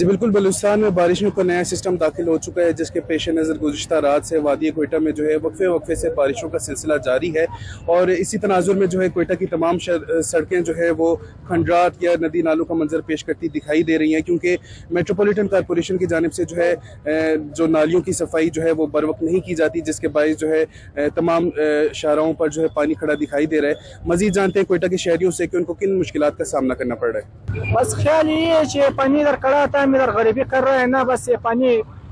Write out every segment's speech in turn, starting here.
जी बिल्कुल, बलूचिस्तान में बारिशों का नया सिस्टम दाखिल हो चुका है, जिसके पेश नज़र गुज़िश्ता रात से वादी कोयटा में जो है वक्फे वक्फे से बारिशों का सिलसिला जारी है। और इसी तनाजुर में जो है कोयटा की तमाम सड़कें जो है वो खंडरात या नदी नालों का मंजर पेश करती दिखाई दे रही हैं, क्योंकि मेट्रोपॉलिटन कॉरपोरेशन की जानिब से जो है जो नालियों की सफाई जो है वो बर वक्त नहीं की जाती, जिसके बायस जो है तमाम शाहराहों पर जो है पानी खड़ा दिखाई दे रहा है। मजीद जानते हैं कोयटा के शहरियों से कि उनको किन मुश्किलात का सामना करना पड़ रहा है। बस ख्याल ये है कि पानी इधर खड़ा था, हम इधर गरीबी कर रहे हैं ना, बस ये पानी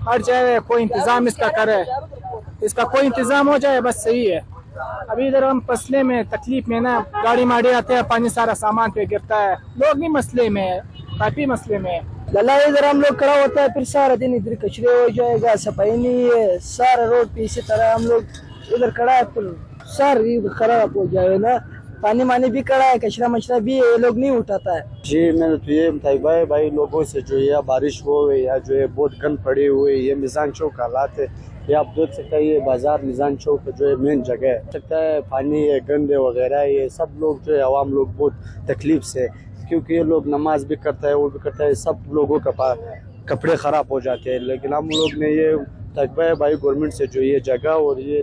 हट जाए, कोई इंतजाम इसका करे, इसका कोई इंतजाम हो जाए बस सही है। अभी इधर हम मसले में तकलीफ में ना, गाड़ी माड़ी आते हैं, पानी सारा सामान पे गिरता है, लोग भी मसले में है, काफी मसले में है। लला इधर हम लोग खड़ा होता है, फिर सारा दिन इधर कचरे हो जाएगा, सफाई नहीं है, सारा रोड पे इसी तरह हम लोग इधर खड़ा है, फिर सारा खराब हो जाए ना, पानी मानी भी कड़ा है, कचरा मचरा भी है, ये लोग नहीं उठाता है। जी मैंने तो ये बताया भाई लोगों से जो है बारिश हो या जो है बहुत गंद पड़े हुए, ये मिजान चौक हालात है, ये आप देख सकते हैं, ये बाजार मिजान चौक जो है मेन जगह है, सकता है पानी है, गंदे वगैरह, ये सब लोग जो है आवाम लोग बहुत तकलीफ से, क्योंकि ये लोग नमाज भी करता है, वो भी करता है, सब लोगों का कपड़े ख़राब हो जाते हैं। लेकिन हम लोग ने ये तकबा है भाई गवर्नमेंट से जो ये जगह और ये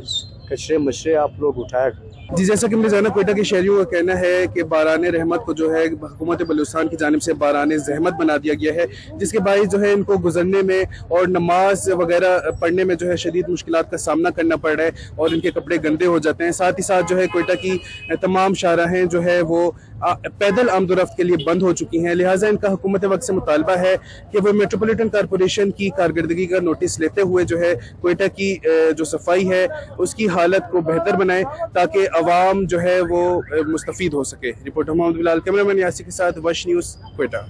कचरे मशरे आप लोग उठाए। जी जैसा कि मुझे जाना, कोयटा के शहरियों का कहना है कि बाराने रहमत को जो है हुकूमत बलूचिस्तान की जानिब से बाराने जहमत बना दिया गया है, जिसके बायस जो है इनको गुजरने में और नमाज वगैरह पढ़ने में जो है शदीद मुश्किलात का सामना करना पड़ रहा है और इनके कपड़े गंदे हो जाते हैं। साथ ही साथ जो है कोयटा की तमाम शाहराहें जो है वो पैदल आमदोरफ्त के लिए बंद हो चुकी हैं। लिहाजा इनका हुकूमत वक्त से मुतालबा है कि वो मेट्रोपॉलिटन कॉरपोरेशन की कारकर्दगी का नोटिस लेते हुए जो है कोयटा की जो सफाई है उसकी हालत को बेहतर बनाए, ताकि अवाम जो है वो मुस्तफीद हो सके। रिपोर्टर मोहम्मद बिलाल, कैमरामैन यासी के साथ वश न्यूज़, कोयटा।